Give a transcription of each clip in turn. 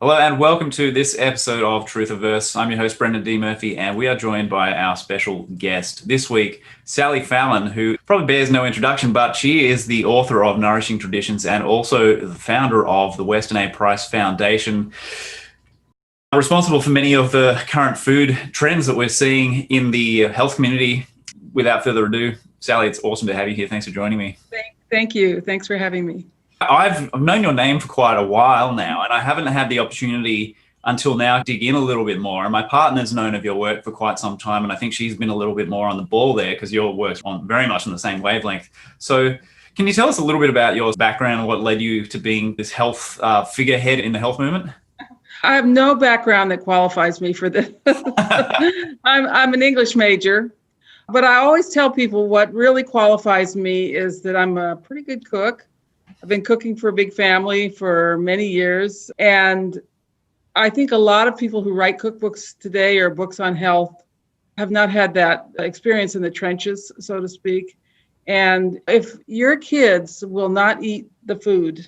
Hello and welcome to this episode of Truthiverse. I'm your host, Brendan D. Murphy, and we are joined by our special guest this week, Sally Fallon, who probably bears no introduction, but she is the author of Nourishing Traditions and also the founder of the Weston A Foundation, responsible for many of the current food trends that we're seeing in the health community. Without further ado, Sally, it's awesome to have you here. Thanks for joining me. Thank you. Thanks for having me. I've known your name for quite a while now, and I haven't had the opportunity until now to dig in a little bit more. And my partner's known of your work for quite some time, and I think she's been a little bit more on the ball there because your work's on very much on the same wavelength. So can you tell us a little bit about your background and what led you to being this health figurehead in the health movement? I have no background that qualifies me for this. I'm an English major, but I always tell people what really qualifies me is that I'm a pretty good cook. I've been cooking for a big family for many years. And I think a lot of people who write cookbooks today or books on health have not had that experience in the trenches, so to speak. And if your kids will not eat the food,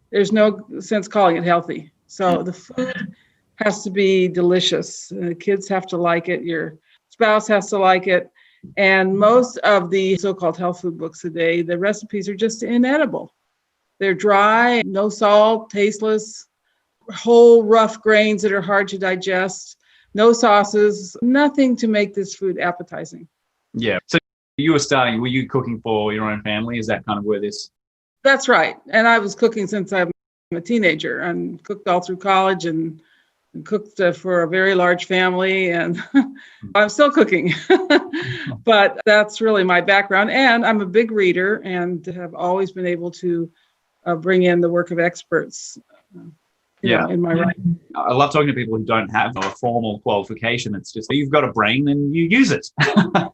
there's no sense calling it healthy. So the food has to be delicious. The kids have to like it. Your spouse has to like it. And most of the so-called health food books today, the recipes are just inedible. They're dry, no salt, tasteless, whole rough grains that are hard to digest, no sauces, nothing to make this food appetizing. Yeah. So were you cooking for your own family? Is that kind of where this? That's right. And I was cooking since I'm a teenager and cooked all through college and cooked for a very large family. And I'm still cooking. But that's really my background. And I'm a big reader and have always been able to bring in the work of experts in my writing. I love talking to people who don't have a formal qualification. It's just, you've got a brain and you use it.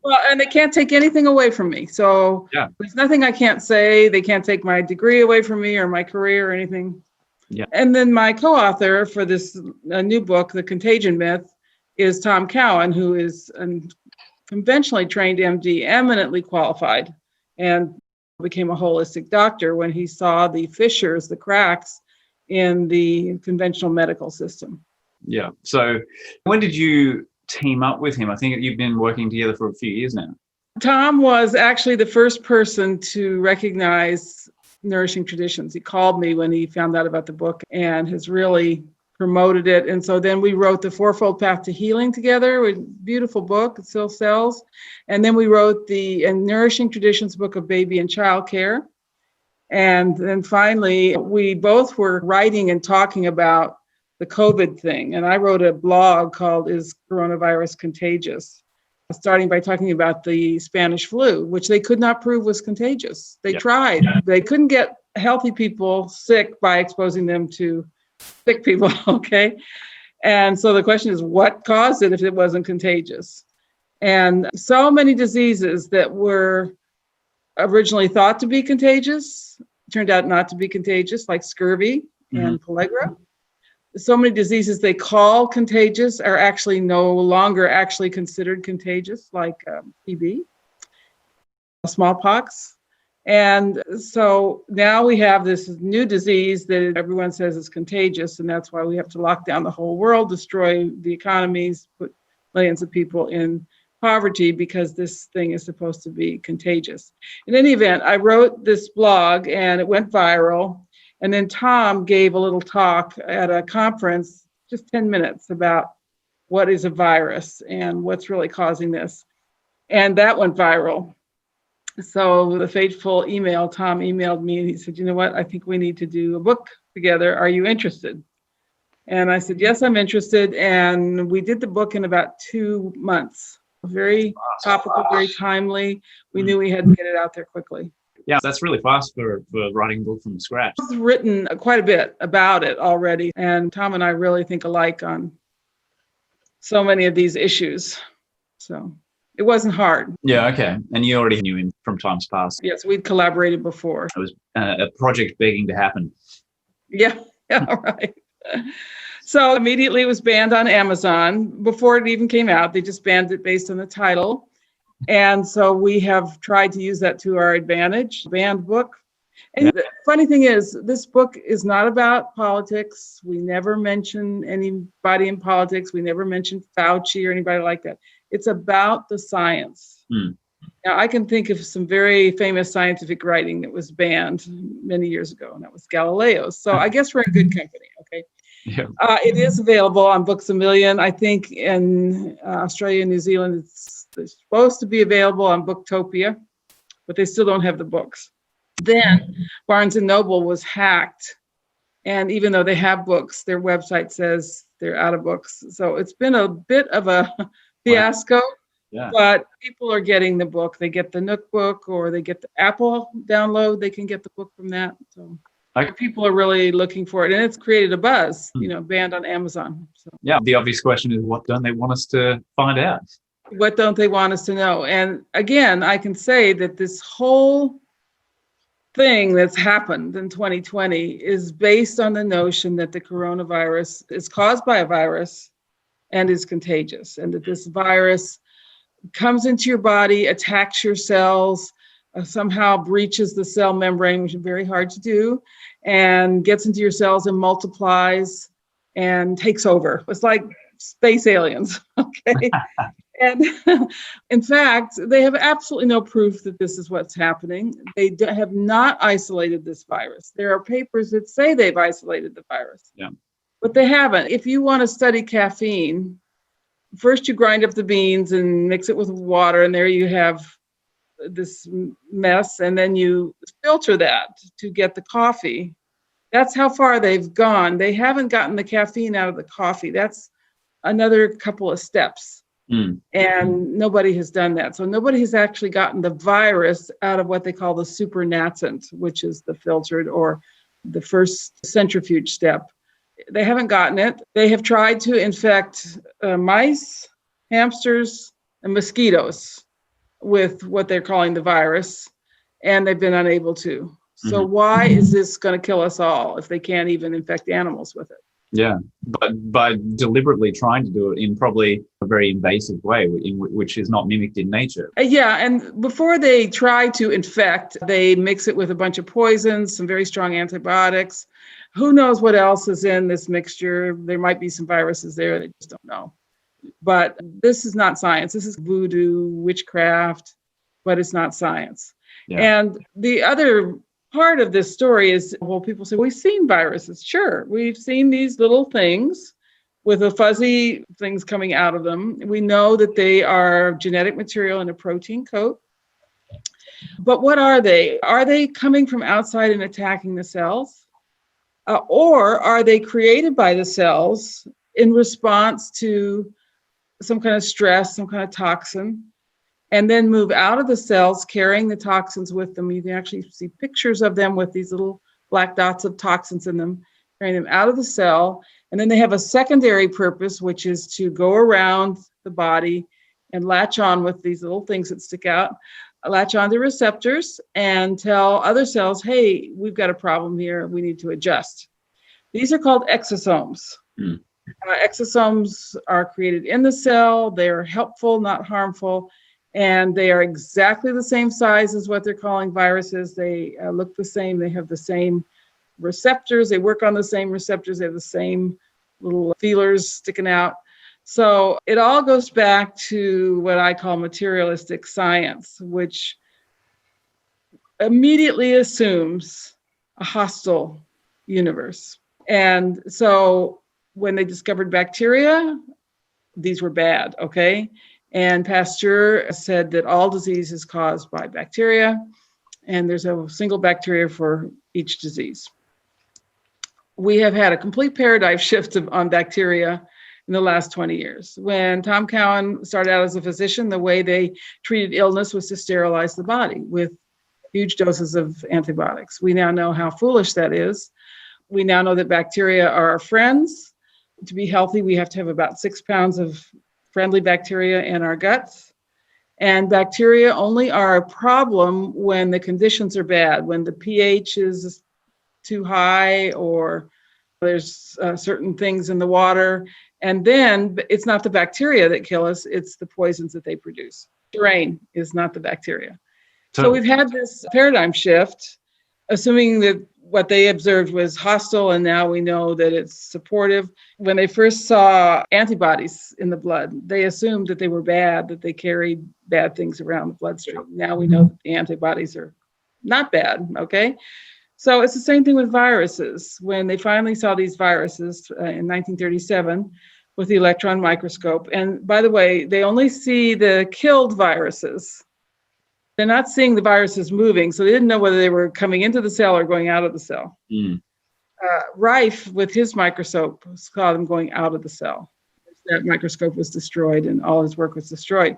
Well, and they can't take anything away from me. So There's nothing I can't say. They can't take my degree away from me or my career or anything. Yeah. And then my co-author for this new book, The Contagion Myth, is Tom Cowan, who is a conventionally trained MD, eminently qualified, and became a holistic doctor when he saw the fissures, the cracks in the conventional medical system. Yeah. So when did you team up with him? I think you've been working together for a few years now. Tom was actually the first person to recognize Nourishing Traditions. He called me when he found out about the book and has really promoted it. And so then we wrote The Fourfold Path to Healing together, a beautiful book, it still sells. And then we wrote the Nourishing Traditions book of baby and child care. And then finally, we both were writing and talking about the COVID thing. And I wrote a blog called Is Coronavirus Contagious? Starting by talking about the Spanish flu, which they could not prove was contagious. They tried. They couldn't get healthy people sick by exposing them to sick people, okay? And so the question is, what caused it if it wasn't contagious? And so many diseases that were originally thought to be contagious turned out not to be contagious, like scurvy and pellagra. So many diseases they call contagious are actually no longer actually considered contagious, like TB, smallpox. And so now we have this new disease that everyone says is contagious, and that's why we have to lock down the whole world, destroy the economies, put millions of people in poverty because this thing is supposed to be contagious. In any event, I wrote this blog and it went viral. And then Tom gave a little talk at a conference, just 10 minutes, about what is a virus and what's really causing this. And that went viral. So the fateful email, Tom emailed me and he said, you know what, I think we need to do a book together. Are you interested? And I said, yes, I'm interested. And we did the book in about 2 months. Very topical, very timely. We knew we had to get it out there quickly. Yeah, that's really fast for writing a book from scratch. I've written quite a bit about it already. And Tom and I really think alike on so many of these issues. So it wasn't hard. Yeah, okay. And you already knew him from times past. Yes, we'd collaborated before. It was a project begging to happen. Yeah, right. So immediately it was banned on Amazon. Before it even came out, they just banned it based on the title. And so we have tried to use that to our advantage. Banned book And the funny thing is, this book is not about politics. We never mention anybody in politics. We never mention Fauci or anybody like that. It's about the science. Now, I can think of some very famous scientific writing that was banned many years ago, and that was Galileo's. So I guess we're in good company, okay? Yeah. It is available on Books A Million. I think in Australia and New Zealand, it's supposed to be available on Booktopia, but they still don't have the books. Then Barnes & Noble was hacked, and even though they have books, their website says they're out of books. So it's been a bit of a fiasco. Yeah. But people are getting the book. They get the Nook book, or they get the Apple download. They can get the book from that. So people are really looking for it, and it's created a buzz. Banned on Amazon. So. Yeah. The obvious question is, what don't they want us to find out? What don't they want us to know? And again, I can say that this whole thing that's happened in 2020 is based on the notion that the coronavirus is caused by a virus and is contagious, and that this virus comes into your body, attacks your cells, somehow breaches the cell membrane, which is very hard to do, and gets into your cells and multiplies and takes over. It's like space aliens, okay? And in fact, they have absolutely no proof that this is what's happening. They have not isolated this virus. There are papers that say they've isolated the virus, but they haven't. If you want to study caffeine, first you grind up the beans and mix it with water, and there you have this mess, and then you filter that to get the coffee. That's how far they've gone. They haven't gotten the caffeine out of the coffee. That's another couple of steps. And nobody has done that. So nobody has actually gotten the virus out of what they call the supernatant, which is the filtered or the first centrifuge step. They haven't gotten it. They have tried to infect mice, hamsters, and mosquitoes with what they're calling the virus, and they've been unable to. So why is this going to kill us all if they can't even infect animals with it? Yeah, but by deliberately trying to do it in probably a very invasive way, which is not mimicked in nature. Yeah, and before they try to infect, they mix it with a bunch of poisons, some very strong antibiotics. Who knows what else is in this mixture? There might be some viruses there, they just don't know. But this is not science. This is voodoo, witchcraft, but it's not science. Yeah. And the other part of this story is, well, people say, we've seen viruses. Sure, we've seen these little things with the fuzzy things coming out of them. We know that they are genetic material in a protein coat. But what are they? Are they coming from outside and attacking the cells? Or are they created by the cells in response to some kind of stress, some kind of toxin, and then move out of the cells carrying the toxins with them? You can actually see pictures of them with these little black dots of toxins in them, carrying them out of the cell. And then they have a secondary purpose, which is to go around the body and latch on with these little things that stick out, latch on to receptors and tell other cells, hey, we've got a problem here, we need to adjust. These are called exosomes. Exosomes are created in the cell. They're helpful, not harmful. And they are exactly the same size as what they're calling viruses. They look the same. They have the same receptors. They work on the same receptors. They have the same little feelers sticking out. So it all goes back to what I call materialistic science, which immediately assumes a hostile universe. And so when they discovered bacteria, these were bad, okay? And Pasteur said that all disease is caused by bacteria, and there's a single bacteria for each disease. We have had a complete paradigm shift on bacteria in the last 20 years. When Tom Cowan started out as a physician, the way they treated illness was to sterilize the body with huge doses of antibiotics. We now know how foolish that is. We now know that bacteria are our friends. To be healthy, we have to have about 6 pounds of friendly bacteria in our guts. And bacteria only are a problem when the conditions are bad, when the pH is too high or there's certain things in the water. And then it's not the bacteria that kill us, it's the poisons that they produce. Terrain is not the bacteria. So we've had this paradigm shift. assuming that what they observed was hostile, and now we know that it's supportive. When they first saw antibodies in the blood, they assumed that they were bad, that they carried bad things around the bloodstream. Now we know that the antibodies are not bad, okay? So it's the same thing with viruses. When they finally saw these viruses in 1937 with the electron microscope, and by the way, they only see the killed viruses. They're not seeing the viruses moving, so they didn't know whether they were coming into the cell or going out of the cell. Rife, with his microscope, saw them going out of the cell. That microscope was destroyed and all his work was destroyed.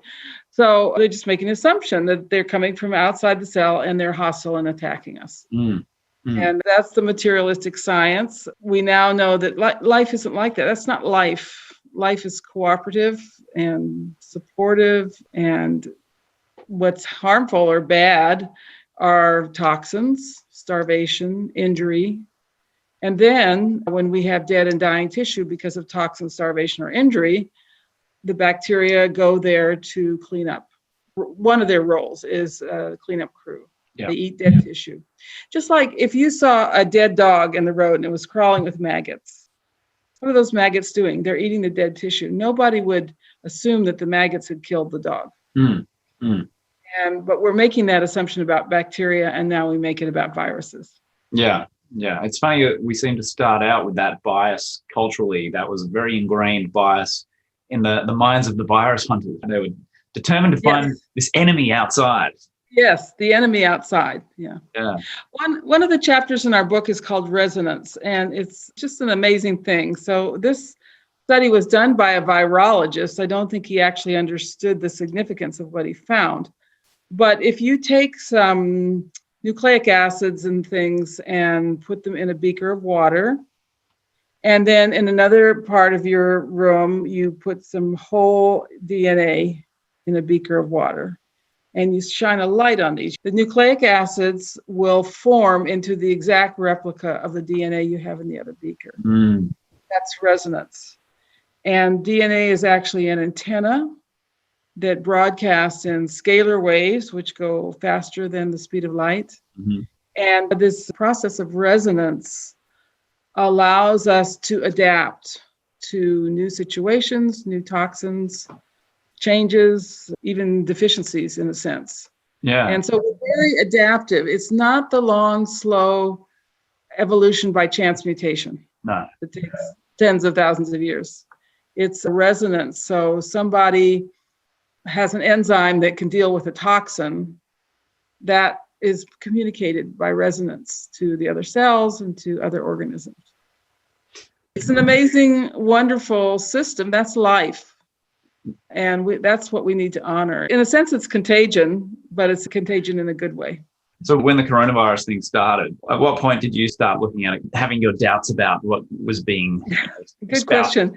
So they're just making an assumption that they're coming from outside the cell and they're hostile and attacking us. And that's the materialistic science. We now know that life isn't like that. That's not life. Life is cooperative and supportive, and what's harmful or bad are toxins, starvation, injury. And then when we have dead and dying tissue because of toxin, starvation, or injury, the bacteria go there to clean up. One of their roles is a cleanup crew. They eat dead tissue. Just like if you saw a dead dog in the road and it was crawling with maggots, what are those maggots doing? They're eating the dead tissue. Nobody would assume that the maggots had killed the dog. But we're making that assumption about bacteria, and now we make it about viruses. Yeah. It's funny that we seem to start out with that bias culturally. That was a very ingrained bias in the minds of the virus hunters. They were determined to find this enemy outside. Yes, the enemy outside. Yeah. One of the chapters in our book is called Resonance, and it's just an amazing thing. So this study was done by a virologist. I don't think he actually understood the significance of what he found. But if you take some nucleic acids and things and put them in a beaker of water, and then in another part of your room, you put some whole DNA in a beaker of water, and you shine a light on these, the nucleic acids will form into the exact replica of the DNA you have in the other beaker. That's resonance. And DNA is actually an antenna that broadcasts in scalar waves, which go faster than the speed of light. And this process of resonance allows us to adapt to new situations, new toxins, changes, even deficiencies in a sense. And so we're very adaptive. It's not the long, slow evolution by chance mutation. No. It takes tens of thousands of years. It's a resonance. So somebody has an enzyme that can deal with a toxin that is communicated by resonance to the other cells and to other organisms. It's an amazing, wonderful system. That's life. And that's what we need to honor. In a sense, it's contagion, but it's a contagion in a good way. So when the coronavirus thing started, at what point did you start looking at it, having your doubts about what was being Good question.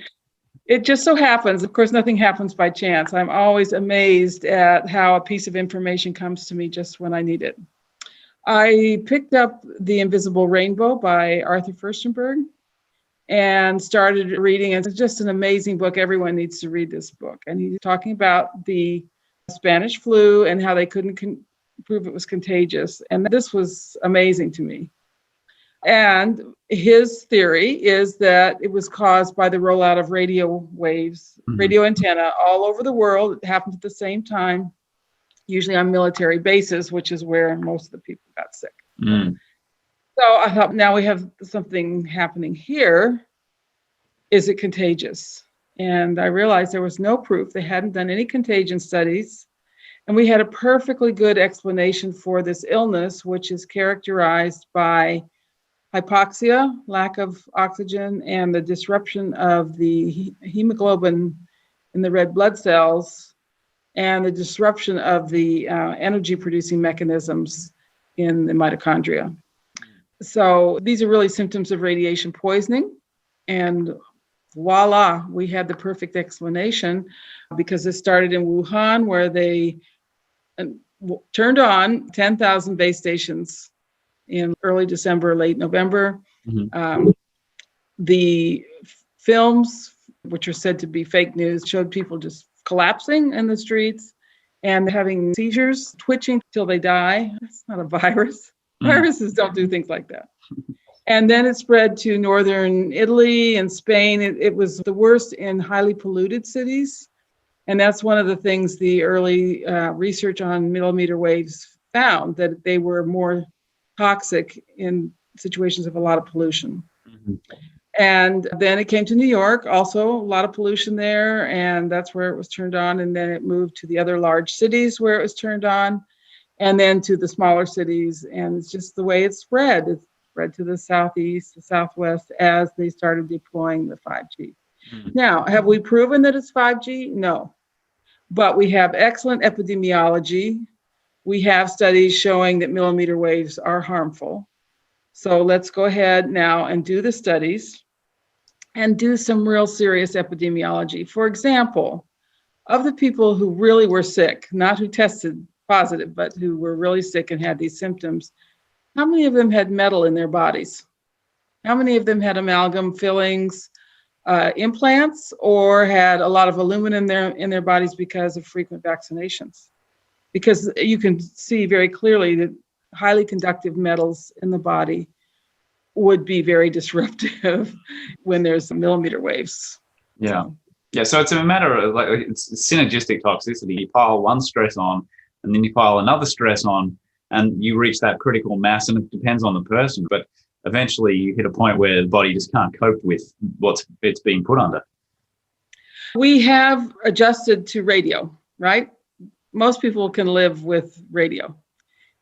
It just so happens, of course, nothing happens by chance. I'm always amazed at how a piece of information comes to me just when I need it. I picked up The Invisible Rainbow by Arthur Furstenberg and started reading. It's just an amazing book. Everyone needs to read this book. And he's talking about the Spanish flu and how they couldn't prove it was contagious. And this was amazing to me. And his theory is that it was caused by the rollout of radio waves, radio antenna all over the world. It happened at the same time, usually on military bases, which is where most of the people got sick. So I thought, now we have something happening here. Is it contagious? And I realized there was no proof. They hadn't done any contagion studies. And we had a perfectly good explanation for this illness, which is characterized by hypoxia, lack of oxygen, and the disruption of the hemoglobin in the red blood cells, and the disruption of the energy-producing mechanisms in the mitochondria. So these are really symptoms of radiation poisoning. And voila, we had the perfect explanation, because it started in Wuhan, where they turned on 10,000 base stations in early December, late November. The films, which are said to be fake news, showed people just collapsing in the streets and having seizures, twitching till they die. That's not a virus. Viruses don't do things like that. And then it spread to northern Italy and Spain. It was the worst in highly polluted cities. And that's one of the things the early research on millimeter waves found, that they were more toxic in situations of a lot of pollution. Mm-hmm. And then it came to New York, also a lot of pollution there, and that's where it was turned on. And then it moved to the other large cities where it was turned on, and then to the smaller cities. And it's just the way it spread. It spread to the southeast, the southwest, as they started deploying the 5G. Mm-hmm. Now, have we proven that it's 5G? No. But we have excellent epidemiology. We have studies showing that millimeter waves are harmful. So let's go ahead now and do the studies and do some real serious epidemiology. For example, of the people who really were sick, not who tested positive, but who were really sick and had these symptoms, how many of them had metal in their bodies? How many of them had amalgam fillings, implants, or had a lot of aluminum in their bodies because of frequent vaccinations? Because you can see very clearly that highly conductive metals in the body would be very disruptive when there's millimeter waves. Yeah. Yeah. So it's a matter of it's synergistic toxicity. You pile one stress on, and then you pile another stress on, and you reach that critical mass, and it depends on the person. But eventually you hit a point where the body just can't cope with it's being put under. We have adjusted to radio, right? Most people can live with radio.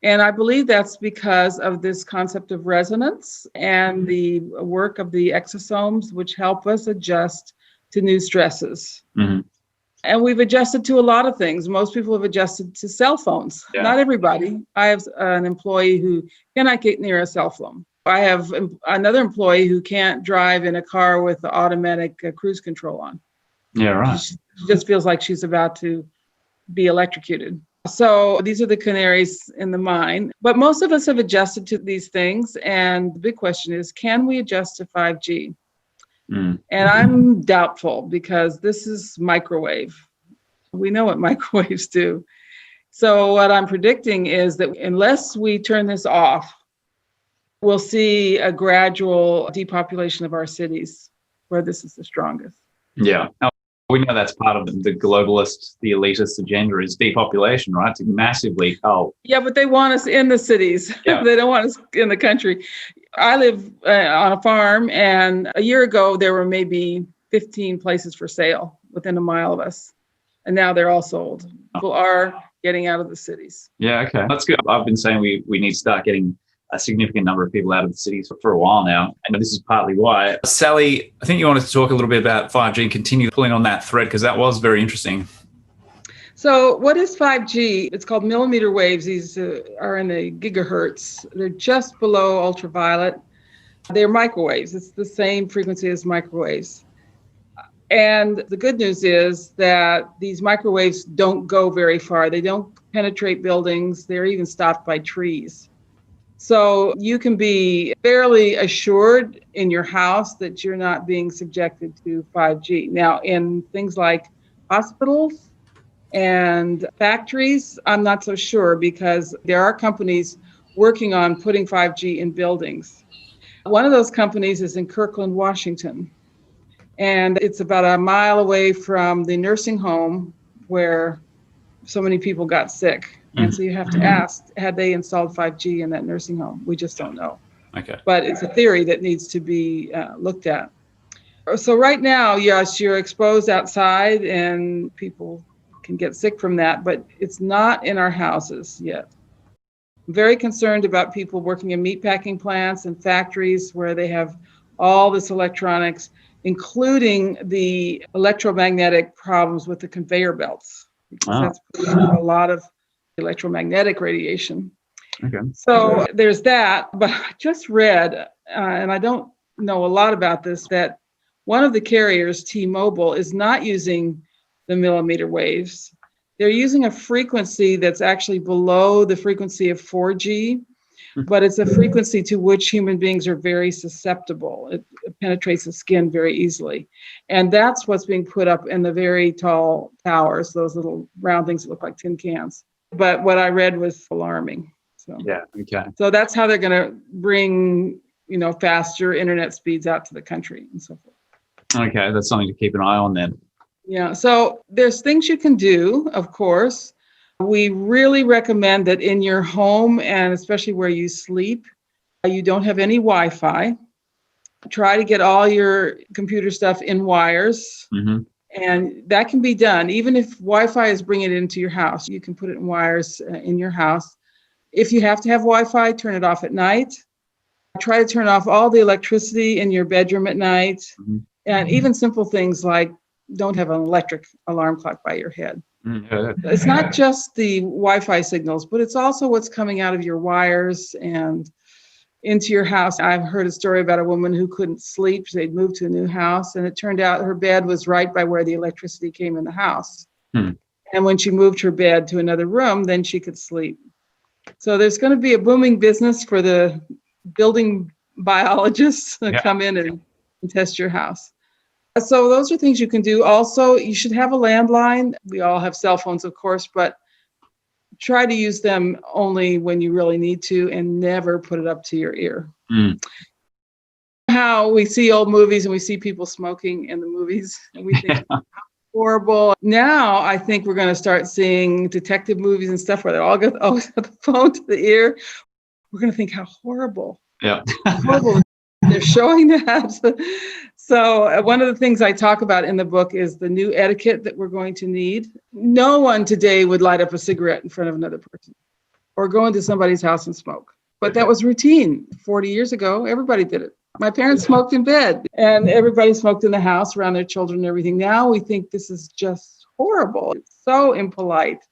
And I believe that's because of this concept of resonance and the work of the exosomes, which help us adjust to new stresses. Mm-hmm. And we've adjusted to a lot of things. Most people have adjusted to cell phones. Yeah. Not everybody. I have an employee who cannot get near a cell phone. I have another employee who can't drive in a car with the automatic cruise control on. Yeah, right. She just feels like she's about to be electrocuted. So these are the canaries in the mine. But most of us have adjusted to these things. And the big question is, can we adjust to 5G? Mm. And I'm doubtful, because this is microwave. We know what microwaves do. So what I'm predicting is that unless we turn this off, we'll see a gradual depopulation of our cities where this is the strongest. Yeah. We know that's part of the globalist, the elitist agenda is depopulation, right? To massively cull. Yeah, but they want us in the cities. Yeah. They don't want us in the country. I live on a farm, and a year ago, there were maybe 15 places for sale within a mile of us. And now they're all sold. People are getting out of the cities. Yeah, okay. That's good. I've been saying we need to start getting a significant number of people out of the cities for a while now. And this is partly why. Sally, I think you wanted to talk a little bit about 5G and continue pulling on that thread, because that was very interesting. So what is 5G? It's called millimeter waves. These are in the gigahertz. They're just below ultraviolet. They're microwaves. It's the same frequency as microwaves. And the good news is that these microwaves don't go very far. They don't penetrate buildings. They're even stopped by trees. So you can be fairly assured in your house that you're not being subjected to 5G. Now, in things like hospitals and factories, I'm not so sure, because there are companies working on putting 5G in buildings. One of those companies is in Kirkland, Washington, and it's about a mile away from the nursing home where so many people got sick. And so you have to ask, had they installed 5G in that nursing home? We just don't know. Okay. But it's a theory that needs to be looked at. So right now, yes, you're exposed outside and people can get sick from that, but it's not in our houses yet. I'm very concerned about people working in meatpacking plants and factories where they have all this electronics, including the electromagnetic problems with the conveyor belts. That's a lot of electromagnetic radiation. Okay. So there's that, but I just read, and I don't know a lot about this, that one of the carriers, T-Mobile, is not using the millimeter waves. They're using a frequency that's actually below the frequency of 4G, but it's a frequency to which human beings are very susceptible. It penetrates the skin very easily. And that's what's being put up in the very tall towers, those little round things that look like tin cans. But what I read was alarming. Yeah. Okay. So that's how they're going to bring, faster internet speeds out to the country and so forth. Okay, that's something to keep an eye on then. Yeah. So there's things you can do, of course. We really recommend that in your home, and especially where you sleep, you don't have any Wi-Fi. Try to get all your computer stuff in wires. Mm-hmm. And that can be done. Even if Wi-Fi is bringing it into your house, you can put it in wires in your house. If you have to have Wi-Fi, turn it off at night. Try to turn off all the electricity in your bedroom at night. Mm-hmm. And even simple things like don't have an electric alarm clock by your head. Mm-hmm. It's not just the Wi-Fi signals, but it's also what's coming out of your wires and into your house. I've heard a story about a woman who couldn't sleep. They'd moved to a new house, and it turned out her bed was right by where the electricity came in the house. And when she moved her bed to another room, then she could sleep. So there's going to be a booming business for the building biologists that come in and test your house. So those are things you can do. Also, you should have a landline. We all have cell phones, of course, but try to use them only when you really need to and never put it up to your ear. How we see old movies and we see people smoking in the movies and we think horrible. Now I think we're going to start seeing detective movies and stuff where they all always have the phone to the ear. We're going to think how horrible. Yeah. Horrible they're showing that. So one of the things I talk about in the book is the new etiquette that we're going to need. No one today would light up a cigarette in front of another person or go into somebody's house and smoke. But that was routine. 40 years ago, everybody did it. My parents smoked in bed and everybody smoked in the house around their children and everything. Now we think this is just horrible. It's so impolite,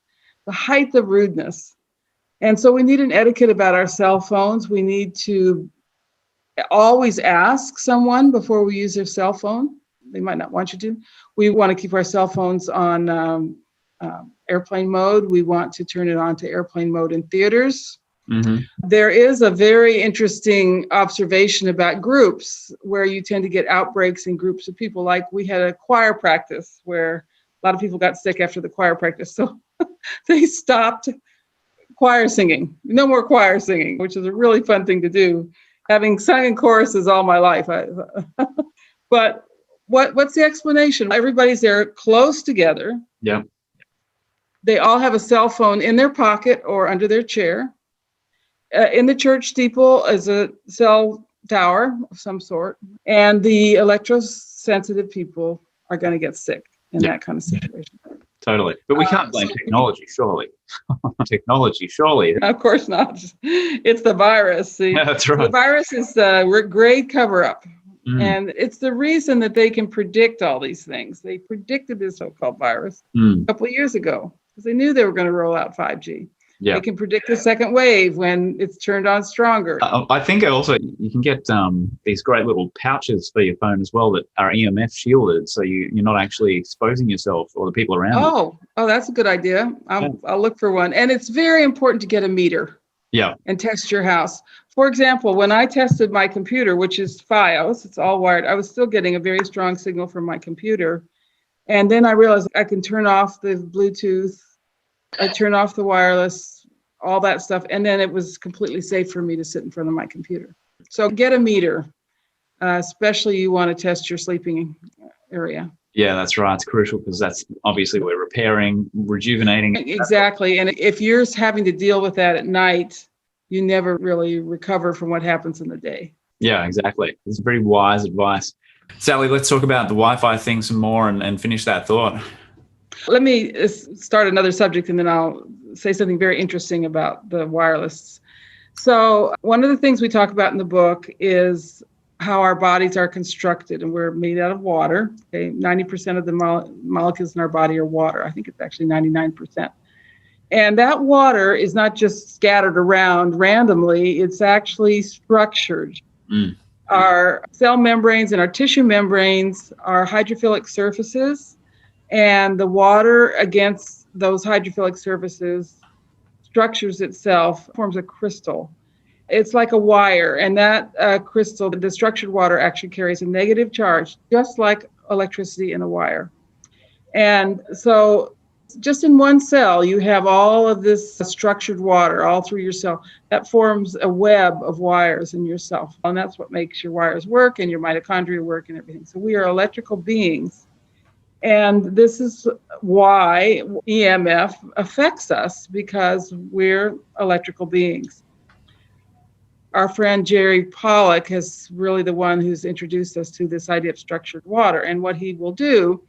the height of rudeness. And so we need an etiquette about our cell phones. We need to always ask someone before we use their cell phone. They might not want you to. We want to keep our cell phones on airplane mode. We want to turn it on to airplane mode in theaters. Mm-hmm. There is a very interesting observation about groups where you tend to get outbreaks in groups of people. Like we had a choir practice where a lot of people got sick after the choir practice. So they stopped choir singing. No more choir singing, which is a really fun thing to do. Having sung in choruses all my life. But what's the explanation? Everybody's there close together. Yeah. They all have a cell phone in their pocket or under their chair. In the church steeple is a cell tower of some sort. And the electrosensitive people are going to get sick in that kind of situation. Totally. But we can't blame technology, surely. Technology, surely. Of course not. It's the virus. See? Yeah, that's right. The virus is a great cover-up. And it's the reason that they can predict all these things. They predicted this so-called virus a couple of years ago because they knew they were going to roll out 5G. Yeah. They can predict the second wave when it's turned on stronger. I think also you can get these great little pouches for your phone as well that are EMF shielded, so you're not actually exposing yourself or the people around you. Oh, that's a good idea. I'll look for one. And it's very important to get a meter. Yeah. And test your house. For example, when I tested my computer, which is FiOS, it's all wired, I was still getting a very strong signal from my computer. And then I realized I can turn off the Bluetooth, I turn off the wireless, all that stuff. And then it was completely safe for me to sit in front of my computer. So get a meter, especially you want to test your sleeping area. Yeah, that's right. It's crucial because that's obviously we're repairing, rejuvenating. Exactly. And if you're having to deal with that at night, you never really recover from what happens in the day. Yeah, exactly. It's very wise advice. Sally, let's talk about the Wi-Fi thing some more and finish that thought. Let me start another subject and then I'll say something very interesting about the wireless. So one of the things we talk about in the book is how our bodies are constructed, and we're made out of water. Okay, 90% of the molecules in our body are water. I think it's actually 99%. And that water is not just scattered around randomly, it's actually structured. Our cell membranes and our tissue membranes are hydrophilic surfaces, and the water against those hydrophilic surfaces structures itself, forms a crystal. It's like a wire, and that crystal, the structured water, actually carries a negative charge, just like electricity in a wire. And so Just in one cell, you have all of this structured water all through your cell. That forms a web of wires in your cell. And that's what makes your wires work and your mitochondria work and everything. So we are electrical beings. And this is why EMF affects us, because we're electrical beings. Our friend Jerry Pollack is really the one who's introduced us to this idea of structured water. And what he will do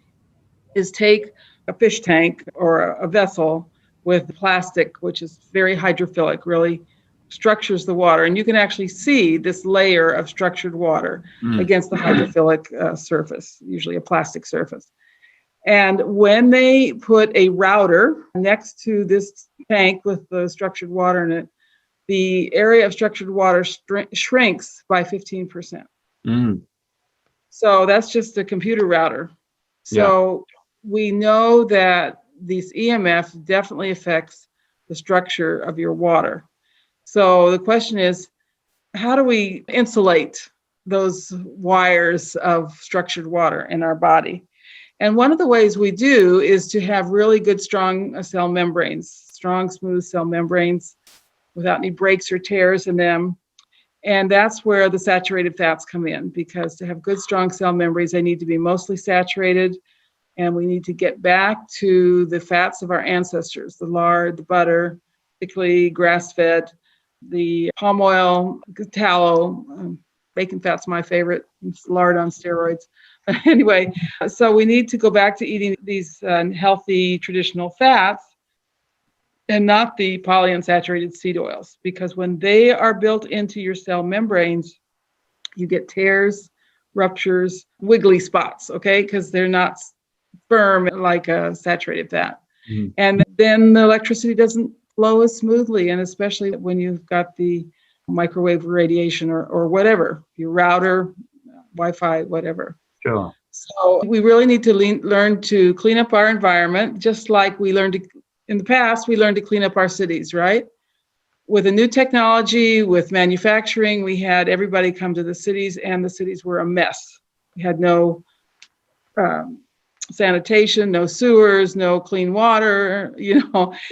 is take a fish tank or a vessel with plastic, which is very hydrophilic, really structures the water. And you can actually see this layer of structured water against the hydrophilic surface, usually a plastic surface. And when they put a router next to this tank with the structured water in it, the area of structured water shrinks by 15%. So that's just a computer router. So we know that these EMF definitely affects the structure of your water. So the question is, how do we insulate those wires of structured water in our body? And one of the ways we do is to have really good, strong cell membranes, strong, smooth cell membranes without any breaks or tears in them. And that's where the saturated fats come in, because to have good, strong cell membranes, they need to be mostly saturated. And we need to get back to the fats of our ancestors, the lard, the butter, particularly grass-fed, the palm oil, tallow, bacon fat's my favorite, it's lard on steroids. Anyway, so we need to go back to eating these healthy traditional fats and not the polyunsaturated seed oils, because when they are built into your cell membranes, you get tears, ruptures, wiggly spots, okay, because they're not firm like a saturated fat. And then the electricity doesn't flow as smoothly, and especially when you've got the microwave radiation or whatever, your router, Wi-Fi, whatever. Sure. So we really need to learn to clean up our environment, just like we learned to, in the past, we learned to clean up our cities, right? With a new technology, with manufacturing, we had everybody come to the cities, and the cities were a mess. We had no sanitation, no sewers, no clean water,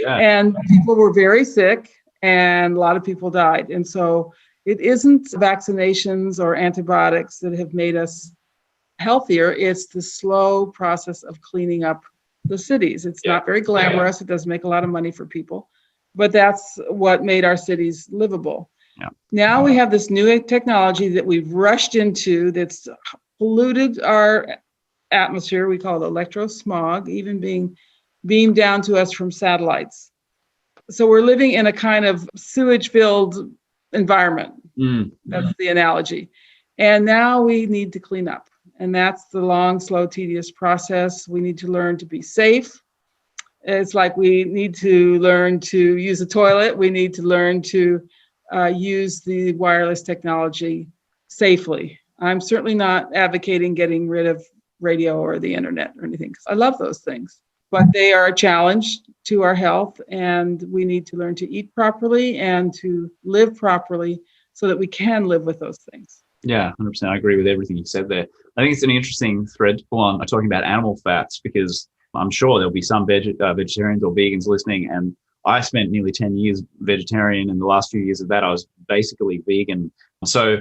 and people were very sick, and a lot of people died. And so it isn't vaccinations or antibiotics that have made us healthier. It's the slow process of cleaning up the cities. It's not very glamorous. It doesn't make a lot of money for people, but that's what made our cities livable. Now we have this new technology that we've rushed into that's polluted our atmosphere. We call it electrosmog, even being beamed down to us from satellites. So we're living in a kind of sewage-filled environment. That's the analogy. And now we need to clean up. And that's the long, slow, tedious process. We need to learn to be safe. It's like we need to learn to use a toilet. We need to learn to use the wireless technology safely. I'm certainly not advocating getting rid of radio or the internet or anything, because I love those things, but they are a challenge to our health, and we need to learn to eat properly and to live properly so that we can live with those things. Yeah, 100%. I agree with everything you said there. I think it's an interesting thread to pull on talking about animal fats, because I'm sure there'll be some vegetarians or vegans listening, and I spent nearly 10 years vegetarian, and the last few years of that I was basically vegan. So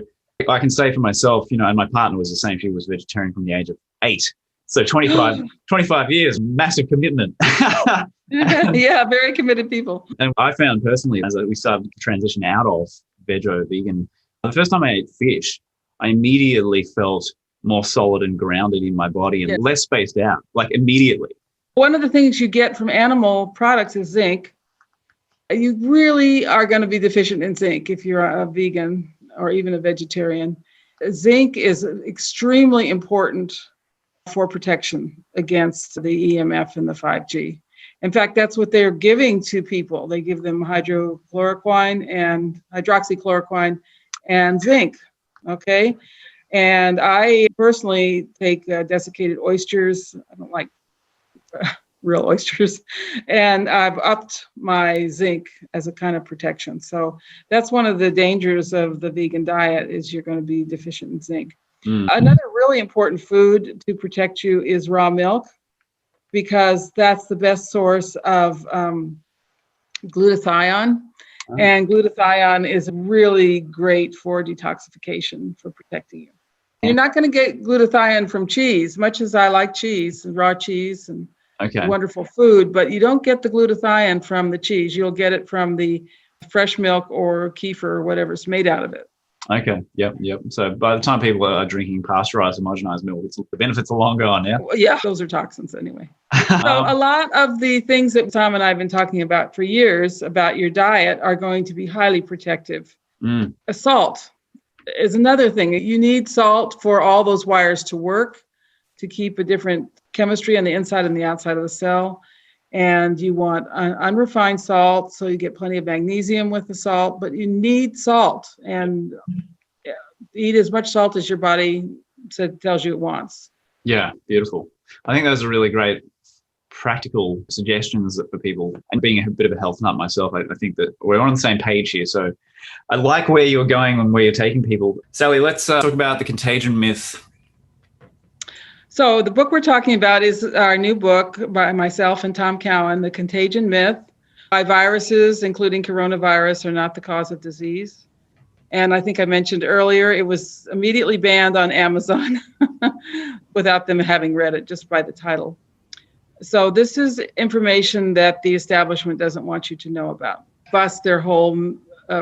I can say for myself, and my partner was the same. She was vegetarian from the age of 8. So 25 years, massive commitment. Yeah, very committed people. And I found personally, as we started to transition out of vegan, the first time I ate fish, I immediately felt more solid and grounded in my body and less spaced out, like immediately. One of the things you get from animal products is zinc. You really are going to be deficient in zinc if you're a vegan or even a vegetarian. Zinc is extremely important for protection against the EMF and the 5G. In fact, that's what they're giving to people. They give them hydroxychloroquine and zinc, okay? And I personally take desiccated oysters. I don't like real oysters. And I've upped my zinc as a kind of protection. So that's one of the dangers of the vegan diet, is you're going to be deficient in zinc. Another really important food to protect you is raw milk, because that's the best source of glutathione. Oh. And glutathione is really great for detoxification, for protecting you. You're not going to get glutathione from cheese, much as I like cheese and raw cheese and wonderful food, but you don't get the glutathione from the cheese. You'll get it from the fresh milk or kefir or whatever's made out of it. Okay. Yep. So by the time people are drinking pasteurized, homogenized milk, the benefits are long gone, yeah? Yeah, those are toxins anyway. So a lot of the things that Tom and I have been talking about for years about your diet are going to be highly protective. Salt is another thing. You need salt for all those wires to work, to keep a different chemistry on the inside and the outside of the cell. And you want unrefined salt, so you get plenty of magnesium with the salt, but you need salt, and eat as much salt as your body tells you it wants. Yeah, beautiful. I think those are really great practical suggestions for people. And being a bit of a health nut myself, I think that we're on the same page here. So I like where you're going and where you're taking people. Sally, let's talk about the Contagion Myth. So the book we're talking about is our new book by myself and Tom Cowan, The Contagion Myth. Why viruses, including coronavirus, are not the cause of disease. And I think I mentioned earlier, it was immediately banned on Amazon without them having read it, just by the title. So this is information that the establishment doesn't want you to know about. Bust their whole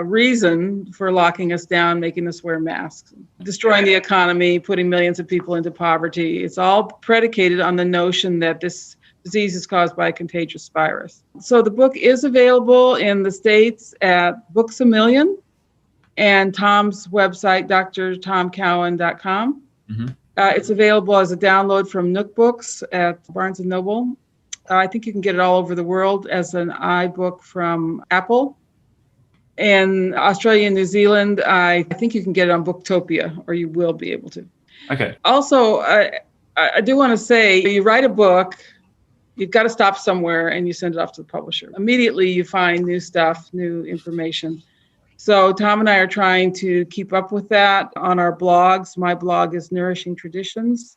reason for locking us down, making us wear masks, destroying the economy, putting millions of people into poverty. It's all predicated on the notion that this disease is caused by a contagious virus. So the book is available in the States at Books A Million and Tom's website, drtomcowan.com. It's available as a download from Nook Books at Barnes & Noble. I think you can get it all over the world as an iBook from Apple. In Australia and New Zealand, I think you can get it on Booktopia, or you will be able to. Okay. Also, I do want to say, you write a book, you've got to stop somewhere and you send it off to the publisher. Immediately you find new stuff, new information. So Tom and I are trying to keep up with that on our blogs. My blog is Nourishing Traditions.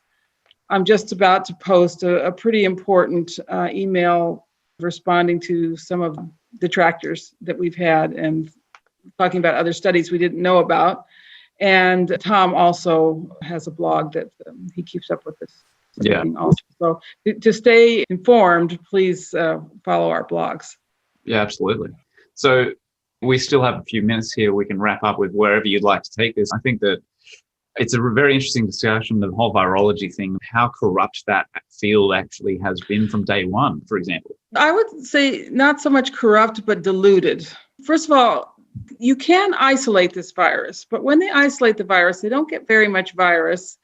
I'm just about to post a pretty important email responding to some of the detractors that we've had and talking about other studies we didn't know about. And Tom also has a blog that he keeps up with this. Yeah. Also. So to stay informed, please follow our blogs. Yeah, absolutely. So we still have a few minutes here. We can wrap up with wherever you'd like to take this. I think that it's a very interesting discussion, the whole virology thing, how corrupt that field actually has been from day one, for example. I would say not so much corrupt, but diluted. First of all, you can isolate this virus, but when they isolate the virus, they don't get very much virus.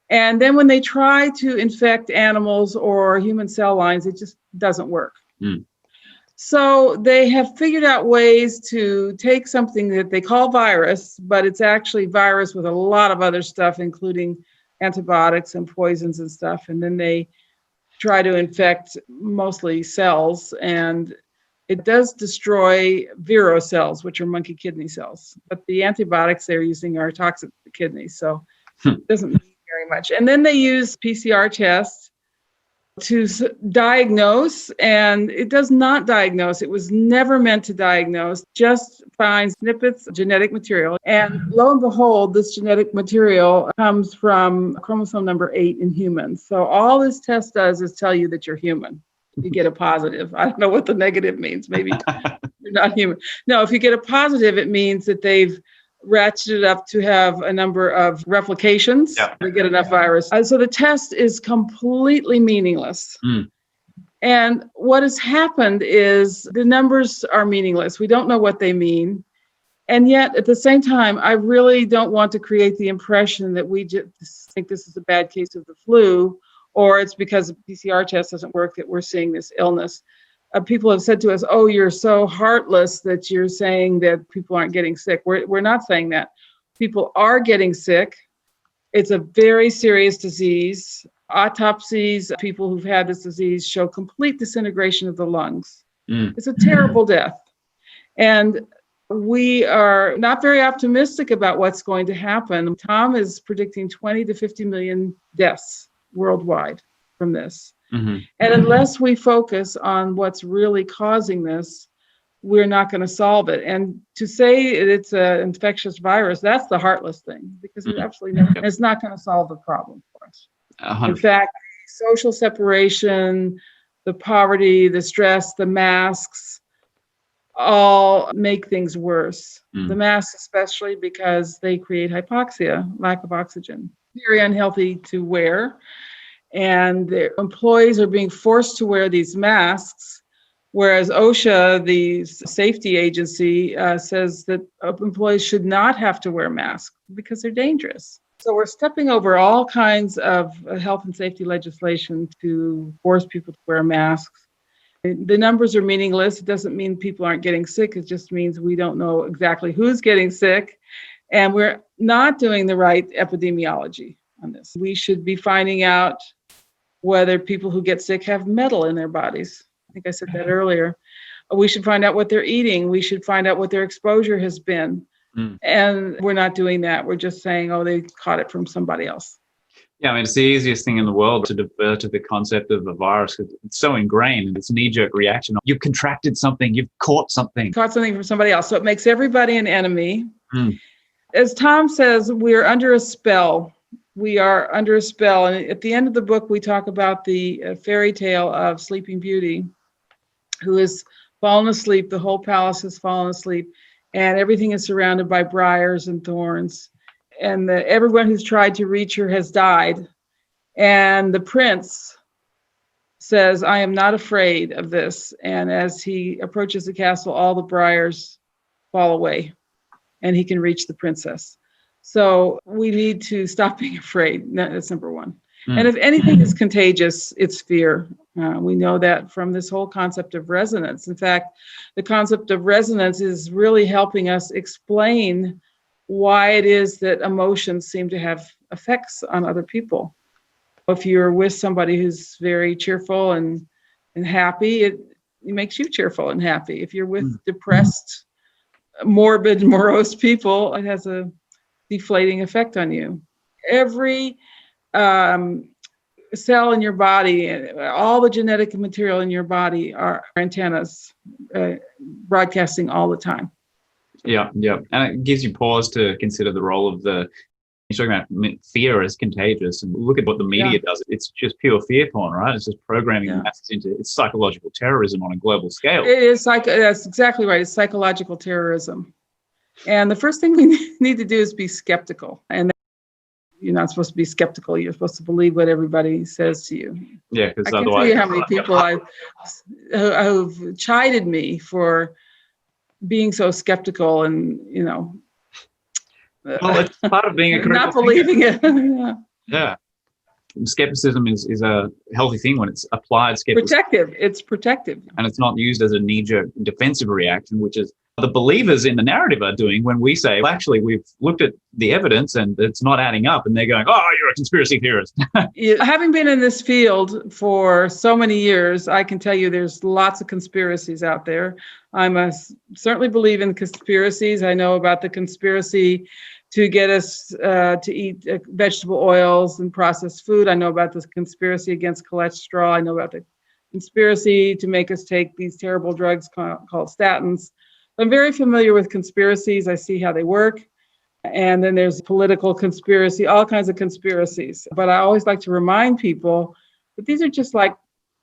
And then when they try to infect animals or human cell lines, it just doesn't work. So they have figured out ways to take something that they call virus, but it's actually virus with a lot of other stuff, including antibiotics and poisons and stuff. And then they try to infect mostly cells, and it does destroy vero cells, which are monkey kidney cells. But the antibiotics they're using are toxic to the kidneys, so it doesn't mean very much. And then they use PCR tests to diagnose, and it does not diagnose. It was never meant to diagnose, just find snippets of genetic material. And lo and behold, this genetic material comes from chromosome number 8 in humans. So all this test does is tell you that you're human. You get a positive. I don't know what the negative means. Maybe you're not human. No, if you get a positive, it means that they've ratcheted up to have a number of replications to get enough virus. So the test is completely meaningless. And what has happened is the numbers are meaningless. We don't know what they mean. And yet, at the same time, I really don't want to create the impression that we just think this is a bad case of the flu, or it's because the PCR test doesn't work that we're seeing this illness. People have said to us, oh, you're so heartless that you're saying that people aren't getting sick. We're not saying that. People are getting sick. It's a very serious disease. Autopsies, people who've had this disease show complete disintegration of the lungs. It's a terrible death. And we are not very optimistic about what's going to happen. Tom is predicting 20 to 50 million deaths worldwide. from this. Mm-hmm. And unless we focus on what's really causing this, we're not going to solve it. And to say it's an infectious virus, that's the heartless thing, because it's absolutely not, it's not going to solve the problem for us. 100%. In fact, social separation, the poverty, the stress, the masks, all make things worse. The masks especially, because they create hypoxia, lack of oxygen. Very unhealthy to wear. And their employees are being forced to wear these masks, whereas OSHA, the safety agency, says that employees should not have to wear masks because they're dangerous. So we're stepping over all kinds of health and safety legislation to force people to wear masks. The numbers are meaningless. It doesn't mean people aren't getting sick. It just means we don't know exactly who's getting sick. And we're not doing the right epidemiology on this. We should be finding out whether people who get sick have metal in their bodies. I think I said that earlier. We should find out what they're eating. We should find out what their exposure has been. And we're not doing that. We're just saying, oh, they caught it from somebody else. Yeah, I mean, it's the easiest thing in the world to defer to the concept of a virus because it's so ingrained. It's a knee-jerk reaction. You've contracted something. You've caught something. Caught something from somebody else. So it makes everybody an enemy. As Tom says, we're under a spell. We are under a spell. And at the end of the book, we talk about the fairy tale of Sleeping Beauty, who has fallen asleep. The whole palace has fallen asleep. And everything is surrounded by briars and thorns. And everyone who's tried to reach her has died. And the prince says, I am not afraid of this. And as he approaches the castle, all the briars fall away and he can reach the princess. So we need to stop being afraid. That's number one. And if anything is contagious, it's fear. We know that from this whole concept of resonance. In fact, the concept of resonance is really helping us explain why it is that emotions seem to have effects on other people. If you're with somebody who's very cheerful and happy, it makes you cheerful and happy. If you're with depressed, morbid, morose people, it has a deflating effect on you. Every cell in your body, all the genetic material in your body are antennas broadcasting all the time. Yeah. And it gives you pause to consider the role of you're talking about fear as contagious, and look at what the media does. It's just pure fear porn, right? It's just programming masses into it's psychological terrorism on a global scale. It is that's exactly right. It's psychological terrorism. And the first thing we need to do is be skeptical. And you're not supposed to be skeptical. You're supposed to believe what everybody says to you. Yeah, because I can't tell you how many people who've chided me for being so skeptical and, well, it's part of being a critical not believing it. Yeah. Skepticism is a healthy thing when it's applied skepticism. Protective. It's protective. And it's not used as a knee-jerk defensive reaction, which is the believers in the narrative are doing when we say, well, actually, we've looked at the evidence and it's not adding up. And they're going, oh, you're a conspiracy theorist. Having been in this field for so many years, I can tell you there's lots of conspiracies out there. I certainly believe in conspiracies. I know about the conspiracy to get us to eat vegetable oils and processed food. I know about the conspiracy against cholesterol. I know about the conspiracy to make us take these terrible drugs called statins. I'm very familiar with conspiracies. I see how they work. And then there's political conspiracy, all kinds of conspiracies. But I always like to remind people that these are just like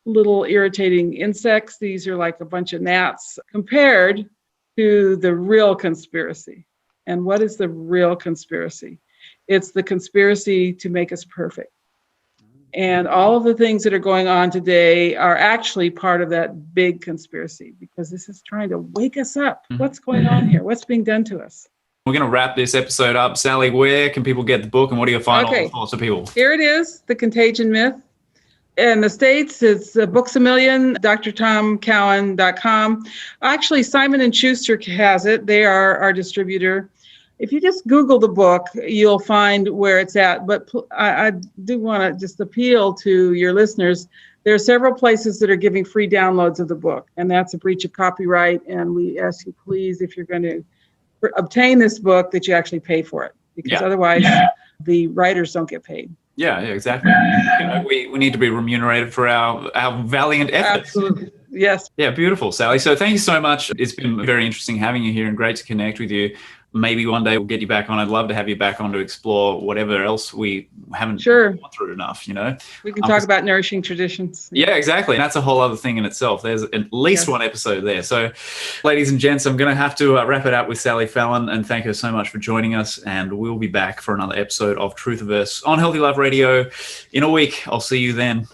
little irritating insects. These are like a bunch of gnats compared to the real conspiracy. And what is the real conspiracy? It's the conspiracy to make us perfect. And all of the things that are going on today are actually part of that big conspiracy, because this is trying to wake us up. What's going on here? What's being done to us? We're going to wrap this episode up. Sally, where can people get the book and what are your final thoughts of people? Here it is, The Contagion Myth. In the States, it's Books A Million, drtomcowan.com. Actually, Simon & Schuster has it. They are our distributor. If you just Google the book, you'll find where it's at. But I do want to just appeal to your listeners. There are several places that are giving free downloads of the book, and that's a breach of copyright. And we ask you, please, if you're going to obtain this book, that you actually pay for it, because otherwise the writers don't get paid. Yeah, exactly. We need to be remunerated for our valiant efforts. Absolutely. Yes. Yeah, beautiful, Sally. So thank you so much. It's been very interesting having you here and great to connect with you. Maybe one day we'll get you back on. I'd love to have you back on to explore whatever else we haven't Sure. gone through enough, We can talk about nourishing traditions. Yeah, exactly. That's a whole other thing in itself. There's at least one episode there. So, ladies and gents, I'm going to have to wrap it up with Sally Fallon and thank her so much for joining us. And we'll be back for another episode of Truthiverse on Healthy Life Radio in a week. I'll see you then.